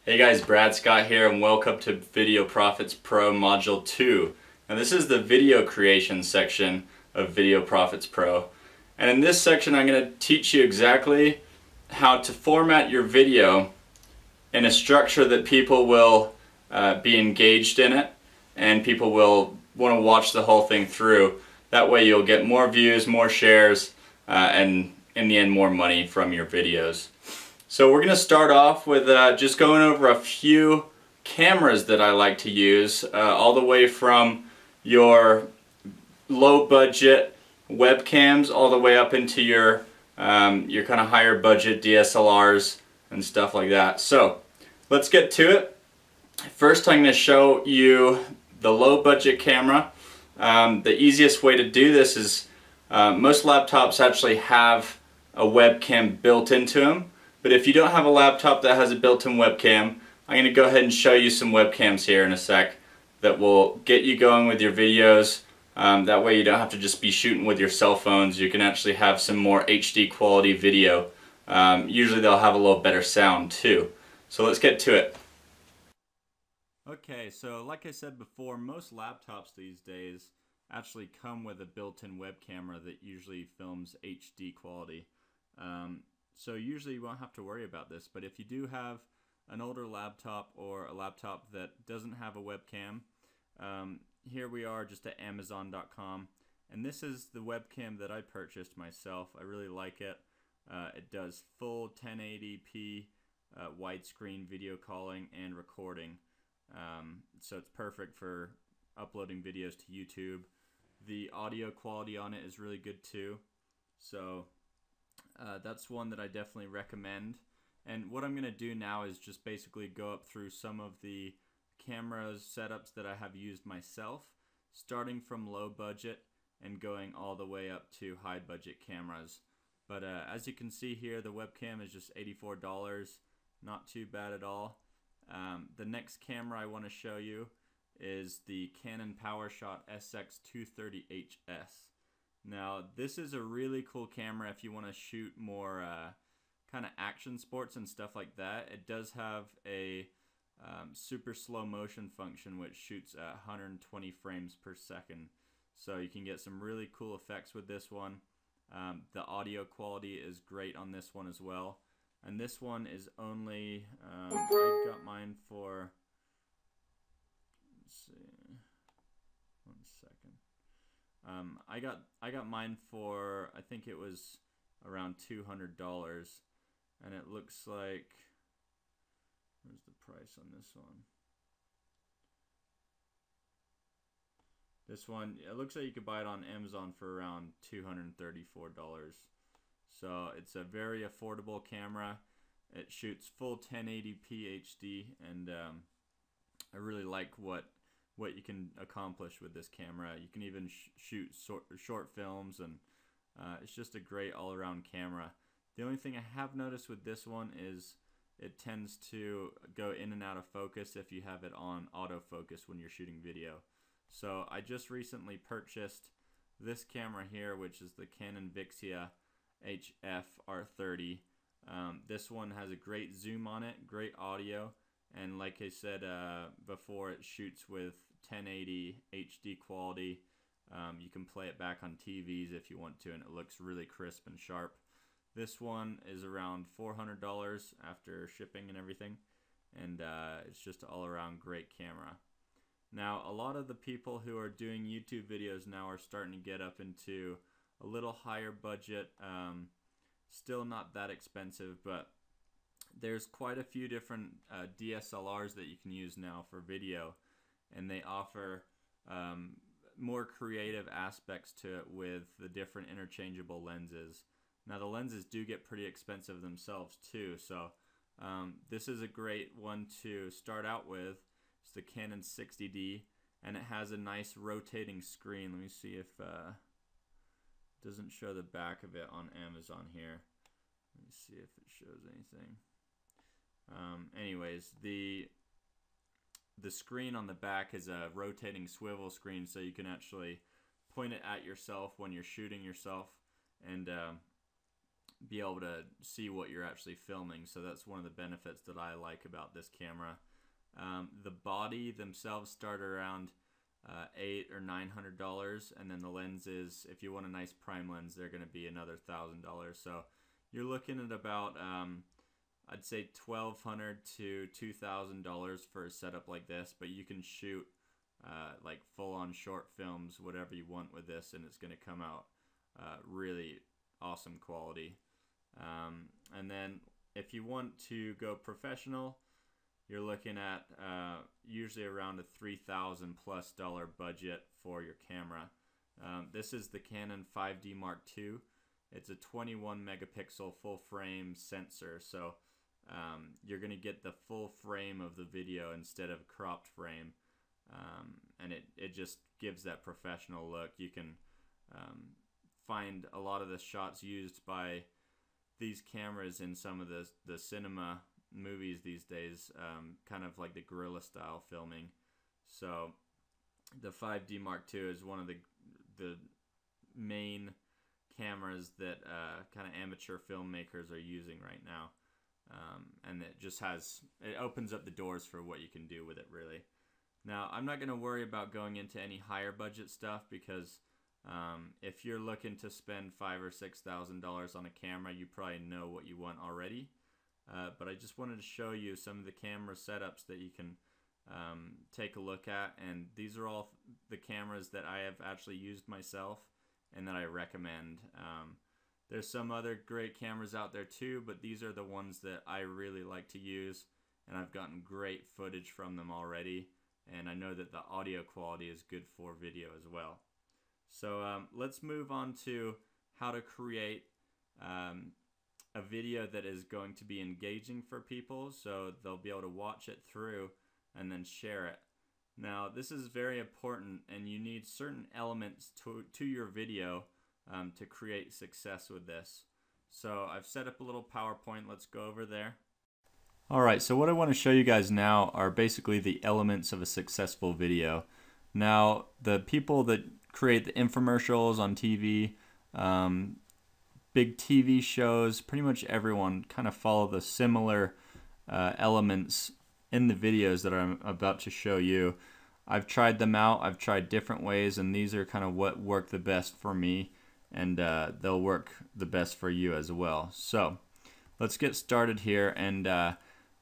Hey guys, Brad Scott here and welcome to Video Profits Pro Module 2. Now this is the video creation section of Video Profits Pro. And in this section I'm going to teach you exactly how to format your video in a structure that people will be engaged in it and people will want to watch the whole thing through. That way you'll get more views, more shares, and in the end more money from your videos. So we're going to start off with just going over a few cameras that I like to use, all the way from your low budget webcams all the way up into your kind of higher budget DSLRs and stuff like that. So let's get to it. First I'm going to show you the low budget camera. The easiest way to do this is most laptops actually have a webcam built into them. But if you don't have a laptop that has a built-in webcam, I'm going to go ahead and show you some webcams here in a sec that will get you going with your videos. That way you don't have to just be shooting with your cell phones. You can actually have some more HD quality video. Usually they'll have a little better sound too. So let's get to it. Okay, so like I said before, most laptops these days actually come with a built-in web camera that usually films HD quality. So usually you won't have to worry about this, but if you do have an older laptop or a laptop that doesn't have a webcam, here we are just at Amazon.com, and this is the webcam that I purchased myself. I really like it. It does full 1080p widescreen video calling and recording, so it's perfect for uploading videos to YouTube. The audio quality on it is really good too, so that's one that I definitely recommend. And what I'm going to do now is just basically go up through some of the cameras setups that I have used myself, starting from low budget and going all the way up to high budget cameras. But as you can see here, the webcam is just $84, not too bad at all. The next camera I want to show you is the Canon PowerShot SX230HS. Now this is a really cool camera if you want to shoot more kind of action sports and stuff like that. It does have a super slow motion function which shoots at 120 frames per second. So you can get some really cool effects with this one. The audio quality is great on this one as well. And this one is only, I got mine for, let's see, 1 second. I got mine for, I think it was around $200, and it looks like, where's the price on this one? This one, it looks like you could buy it on Amazon for around $234. So it's a very affordable camera. It shoots full 1080p HD, and I really like what you can accomplish with this camera. You can even shoot short films, and it's just a great all-around camera. The only thing I have noticed with this one is it tends to go in and out of focus if you have it on autofocus when you're shooting video. So I just recently purchased this camera here, which is the Canon Vixia HF R30. This one has a great zoom on it, great audio, and like I said before, it shoots with 1080 HD quality. You can play it back on TVs if you want to, and it looks really crisp and sharp. This one is around $400 after shipping and everything, and it's just an all-around great camera. Now, a lot of the people who are doing YouTube videos now are starting to get up into a little higher budget, still not that expensive, but there's quite a few different DSLRs that you can use now for video, and they offer more creative aspects to it with the different interchangeable lenses. Now the lenses do get pretty expensive themselves too, so this is a great one to start out with. It's the Canon 60D, and it has a nice rotating screen. Let me see if it doesn't show the back of it on Amazon here. Let me see if it shows anything. Anyways, the screen on the back is a rotating swivel screen, so you can actually point it at yourself when you're shooting yourself, and be able to see what you're actually filming. So that's one of the benefits that I like about this camera. The body themselves start around $800 or $900, and then the lenses, if you want a nice prime lens, they're going to be another $1,000. So you're looking at about I'd say $1,200 to $2,000 for a setup like this, but you can shoot like full-on short films, whatever you want with this, and it's going to come out really awesome quality. And then if you want to go professional, you're looking at usually around a $3,000+ budget for your camera. This is the Canon 5D Mark II. It's a 21 megapixel full frame sensor, so you're going to get the full frame of the video instead of cropped frame, and it just gives that professional look. You can find a lot of the shots used by these cameras in some of the cinema movies these days, kind of like the guerrilla style filming. So the 5D Mark II is one of the main cameras that kind of amateur filmmakers are using right now, and it opens up the doors for what you can do with it, really. Now, I'm not going to worry about going into any higher budget stuff, because if you're looking to spend $5,000 or $6,000 on a camera, you probably know what you want already. But I just wanted to show you some of the camera setups that you can take a look at, and these are all the cameras that I have actually used myself and that I recommend. There's some other great cameras out there too, but these are the ones that I really like to use, and I've gotten great footage from them already, and I know that the audio quality is good for video as well. So let's move on to how to create a video that is going to be engaging for people, so they'll be able to watch it through and then share it. Now, this is very important, and you need certain elements to your video to create success with this. So I've set up a little PowerPoint. Let's go over there. Alright, so what I want to show you guys now are basically the elements of a successful video. Now, the people that create the infomercials on TV, big TV shows, pretty much everyone kind of follow the similar elements in the videos that I'm about to show you. I've tried them out, I've tried different ways, and these are kind of what work the best for me, and they'll work the best for you as well. So let's get started here, and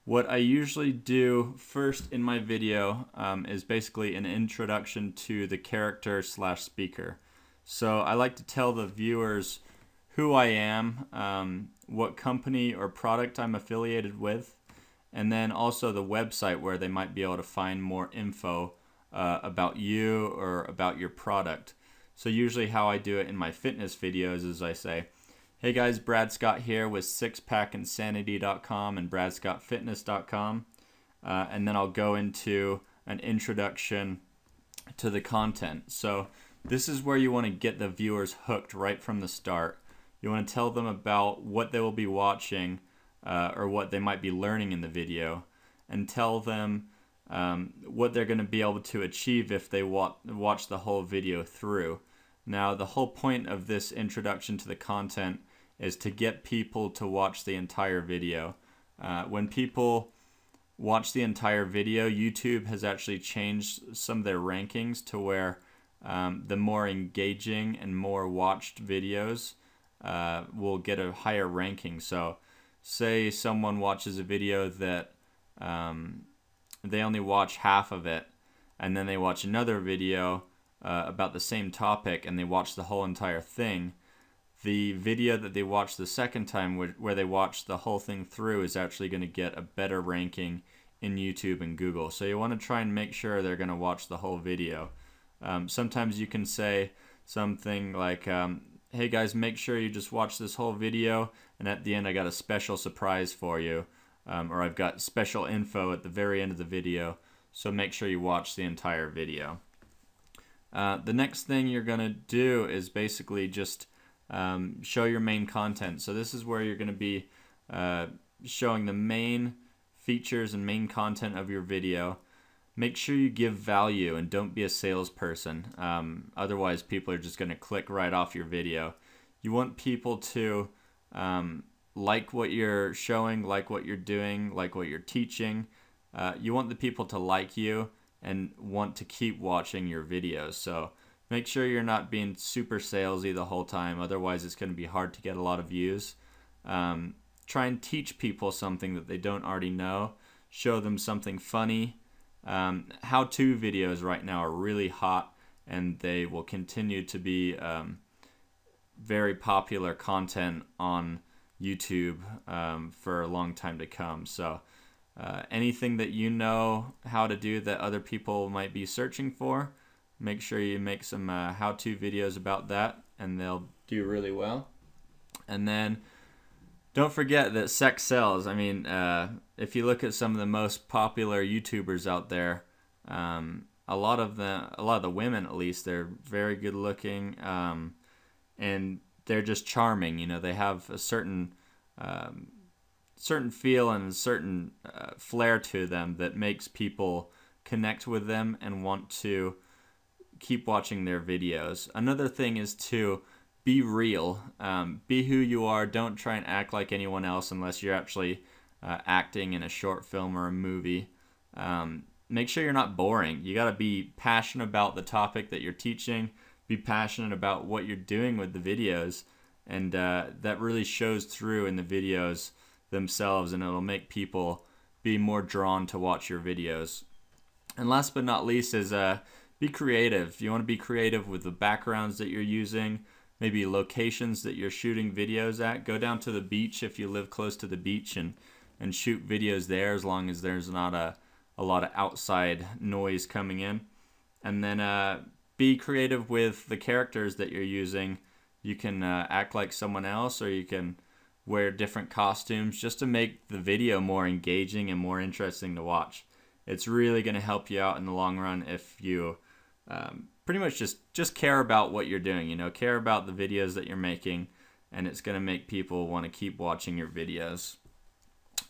what I usually do first in my video is basically an introduction to the character / speaker. So I like to tell the viewers who I am, what company or product I'm affiliated with, and then also the website where they might be able to find more info about you or about your product. So usually how I do it in my fitness videos is I say, hey guys, Brad Scott here with sixpackinsanity.com and bradscottfitness.com, and then I'll go into an introduction to the content. So this is where you want to get the viewers hooked right from the start. You want to tell them about what they will be watching or what they might be learning in the video, and tell them what they're going to be able to achieve if they watch the whole video through. Now, the whole point of this introduction to the content is to get people to watch the entire video. When people watch the entire video, YouTube has actually changed some of their rankings to where the more engaging and more watched videos will get a higher ranking. So say someone watches a video that they only watch half of it, and then they watch another video about the same topic and they watch the whole entire thing. The video that they watch the second time, where they watch the whole thing through, is actually going to get a better ranking in YouTube and Google. So you want to try and make sure they're going to watch the whole video. Sometimes you can say something like, hey guys, make sure you just watch this whole video, and at the end I got a special surprise for you, or I've got special info at the very end of the video, so make sure you watch the entire video. The next thing you're going to do is basically just show your main content. So this is where you're going to be showing the main features and main content of your video. Make sure you give value and don't be a salesperson. Otherwise, people are just going to click right off your video. You want people to like what you're showing, like what you're doing, like what you're teaching. You want the people to like you and want to keep watching your videos. So make sure you're not being super salesy the whole time. Otherwise, it's going to be hard to get a lot of views. Try and teach people something that they don't already know. Show them something funny. How-to videos right now are really hot, and they will continue to be very popular content on YouTube for a long time to come. So anything that you know how to do that other people might be searching for, make sure you make some how-to videos about that, and they'll do really well. And then don't forget that sex sells. I mean, if you look at some of the most popular YouTubers out there, a lot of the women, at least, they're very good looking, and they're just charming. You know, they have a certain feel and a certain flair to them that makes people connect with them and want to keep watching their videos. Another thing is to be real. Be who you are. Don't try and act like anyone else unless you're actually acting in a short film or a movie. Make sure you're not boring. You got to be passionate about the topic that you're teaching. Be passionate about what you're doing with the videos. And that really shows through in the videos themselves, and it'll make people be more drawn to watch your videos. And last but not least is be creative. You want to be creative with the backgrounds that you're using, maybe locations that you're shooting videos at. Go down to the beach if you live close to the beach and shoot videos there, as long as there's not a lot of outside noise coming in. And then be creative with the characters that you're using. You can act like someone else, or you can wear different costumes just to make the video more engaging and more interesting to watch. It's really going to help you out in the long run if you pretty much just care about what you're doing, you know, care about the videos that you're making, and it's going to make people want to keep watching your videos.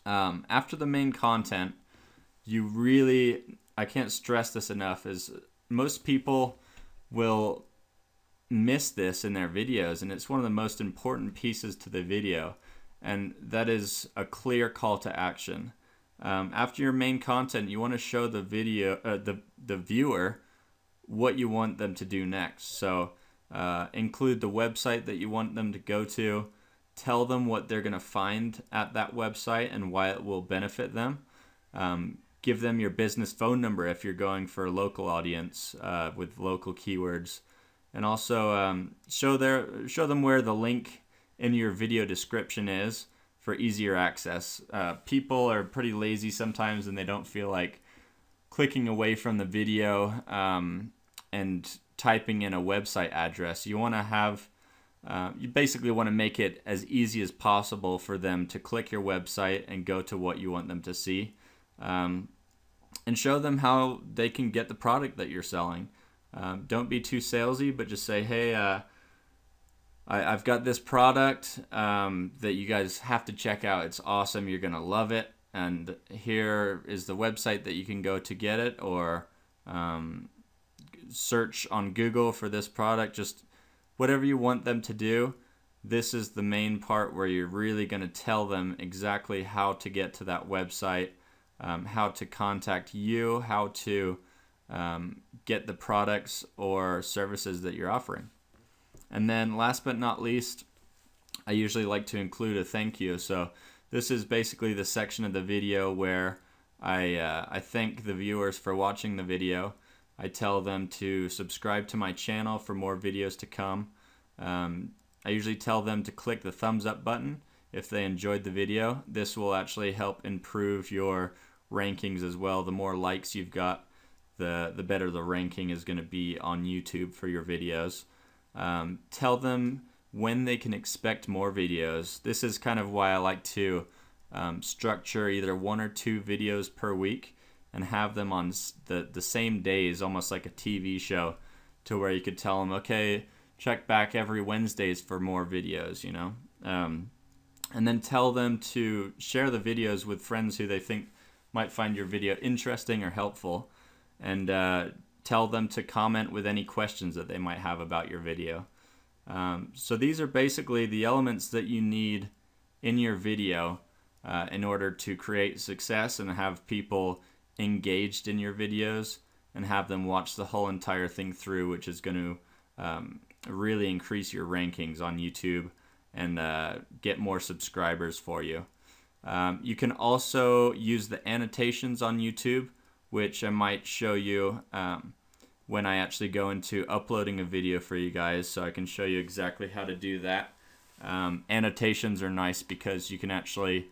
After the main content, you really, I can't stress this enough, is most people will miss this in their videos, and it's one of the most important pieces to the video, and that is a clear call to action. After your main content, you want to show the viewer what you want them to do next. So include the website that you want them to go to. Tell them what they're going to find at that website and why it will benefit them. Give them your business phone number if you're going for a local audience with local keywords. And also show them where the link in your video description is for easier access. People are pretty lazy sometimes, and they don't feel like clicking away from the video and typing in a website address. You want to have, you basically want to make it as easy as possible for them to click your website and go to what you want them to see. And show them how they can get the product that you're selling. Don't be too salesy, but just say, hey, I've got this product that you guys have to check out. It's awesome. You're going to love it. And here is the website that you can go to get it, or search on Google for this product. Just whatever you want them to do. This is the main part where you're really going to tell them exactly how to get to that website, how to contact you, how to get the products or services that you're offering. And then last but not least, I usually like to include a thank you. So this is basically the section of the video where I thank the viewers for watching the video. I tell them to subscribe to my channel for more videos to come. I usually tell them to click the thumbs up button if they enjoyed the video. This will actually help improve your rankings as well. The more likes you've got, the better the ranking is going to be on YouTube for your videos. Tell them when they can expect more videos. This is kind of why I like to structure either 1 or 2 videos per week and have them on the same days, almost like a TV show, to where you could tell them, okay, check back every Wednesdays for more videos, you know. And then tell them to share the videos with friends who they think might find your video interesting or helpful, and tell them to comment with any questions that they might have about your video. So these are basically the elements that you need in your video in order to create success and have people engaged in your videos and have them watch the whole entire thing through, which is going to really increase your rankings on YouTube and get more subscribers for you. You can also use the annotations on YouTube, which I might show you when I actually go into uploading a video for you guys, so I can show you exactly how to do that. Annotations are nice because you can actually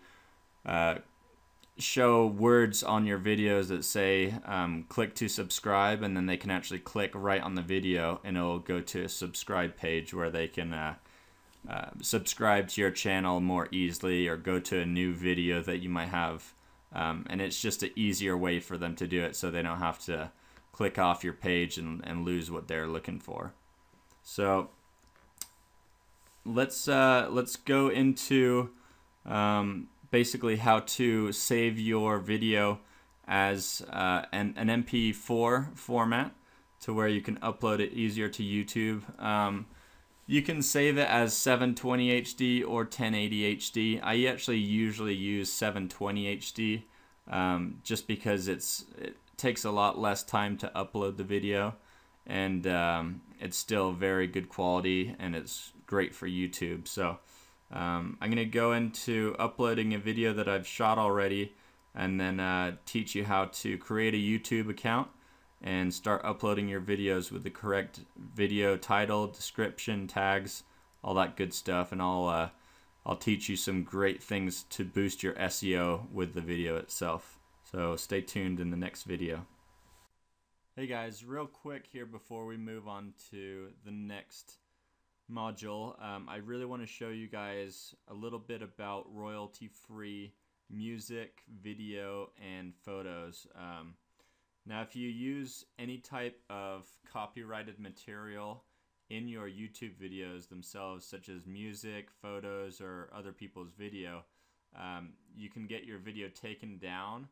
show words on your videos that say click to subscribe, and then they can actually click right on the video and it'll go to a subscribe page where they can subscribe to your channel more easily or go to a new video that you might have, and it's just an easier way for them to do it so they don't have to click off your page and lose what they're looking for. So let's go into basically how to save your video as an MP4 format to where you can upload it easier to YouTube. You can save it as 720 HD or 1080 HD. I actually usually use 720 HD just because it takes a lot less time to upload the video, and it's still very good quality and it's great for YouTube. So I'm going to go into uploading a video that I've shot already and then teach you how to create a YouTube account and start uploading your videos with the correct video title, description, tags, all that good stuff, and I'll teach you some great things to boost your SEO with the video itself. So stay tuned in the next video. Hey guys, real quick here before we move on to the next module, I really want to show you guys a little bit about royalty-free music, video, and photos. Now, if you use any type of copyrighted material in your YouTube videos themselves, such as music, photos, or other people's video, you can get your video taken down,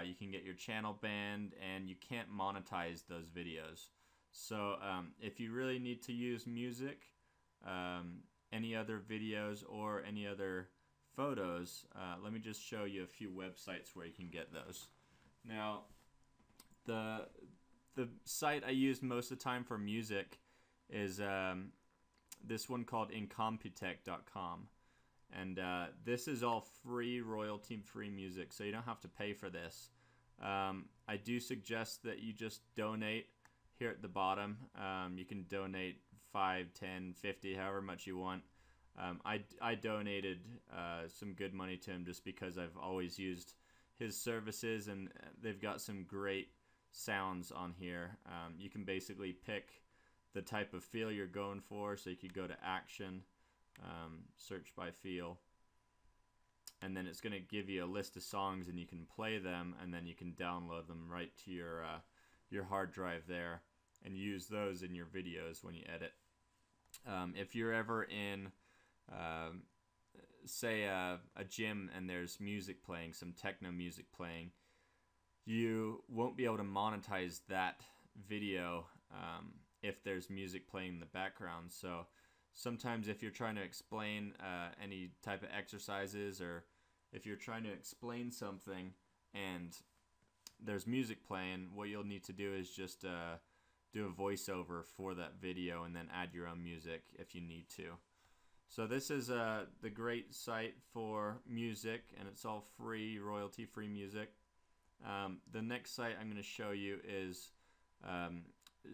you can get your channel banned, and you can't monetize those videos. So if you really need to use music, any other videos, or any other photos, let me just show you a few websites where you can get those. Now, the site I use most of the time for music is this one called incompetech.com, and this is all free, royalty-free music, so you don't have to pay for this. I do suggest that you just donate here at the bottom. You can donate 5, 10, 50, however much you want. I donated some good money to him just because I've always used his services, and they've got some great sounds on here. You can basically pick the type of feel you're going for, so you could go to action, search by feel, and then it's going to give you a list of songs, and you can play them, and then you can download them right to your hard drive there and use those in your videos when you edit. If you're ever in say a gym and there's music playing, some techno music playing, you won't be able to monetize that video if there's music playing in the background. So sometimes if you're trying to explain any type of exercises, or if you're trying to explain something and there's music playing, what you'll need to do is just do a voiceover for that video and then add your own music if you need to. So this is the great site for music, and it's all free, royalty-free music. The next site I'm going to show you is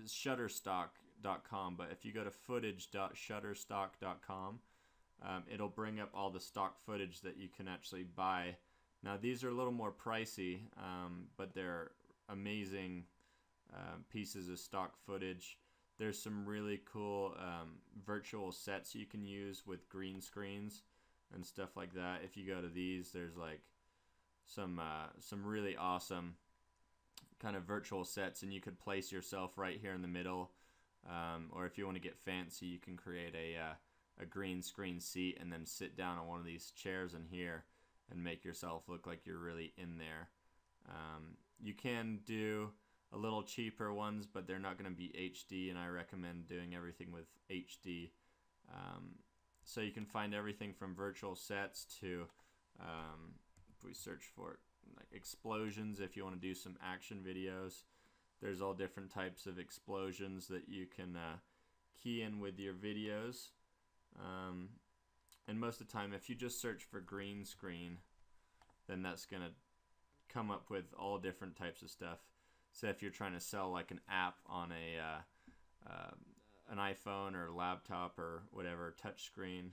Shutterstock.com, but if you go to footage.shutterstock.com, it'll bring up all the stock footage that you can actually buy. Now these are a little more pricey, but they're amazing pieces of stock footage. There's some really cool virtual sets you can use with green screens and stuff like that. If you go to these, there's like some really awesome kind of virtual sets, and you could place yourself right here in the middle, or if you want to get fancy, you can create a green screen seat and then sit down on one of these chairs in here and make yourself look like you're really in there. You can do a little cheaper ones, but they're not going to be HD, and I recommend doing everything with HD So you can find everything from virtual sets to, if we search for like explosions, if you want to do some action videos, there's all different types of explosions that you can key in with your videos. And most of the time, if you just search for green screen, then that's going to come up with all different types of stuff. So if you're trying to sell like an app on an iPhone or laptop or whatever, touch screen,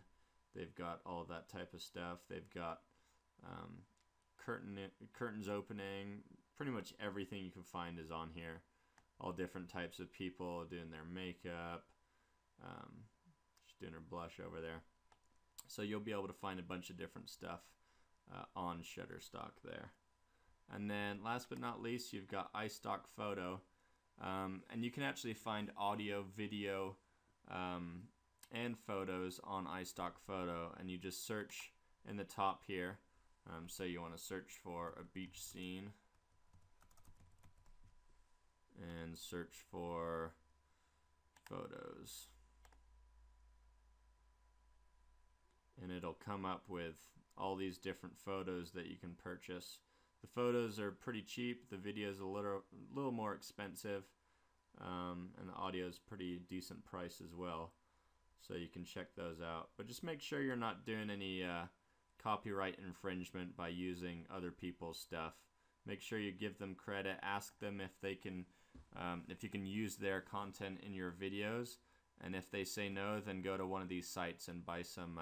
they've got all of that type of stuff. They've got curtains opening. Pretty much everything you can find is on here. All different types of people doing their makeup. She's doing her blush over there. So you'll be able to find a bunch of different stuff on Shutterstock there. And then last but not least, you've got iStock Photo. And you can actually find audio, video, and photos on iStock Photo. And you just search in the top here. So you want to search for a beach scene. And search for photos. And it'll come up with all these different photos that you can purchase. The photos are pretty cheap. The video is a little more expensive. And the audio is pretty decent price as well. So you can check those out. But just make sure you're not doing any copyright infringement by using other people's stuff. Make sure you give them credit. Ask them if they can, if you can use their content in your videos. And if they say no, then go to one of these sites and buy some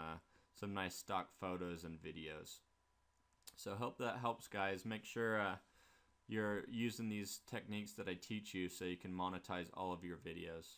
nice stock photos and videos. So hope that helps, guys. Make sure you're using these techniques that I teach you so you can monetize all of your videos.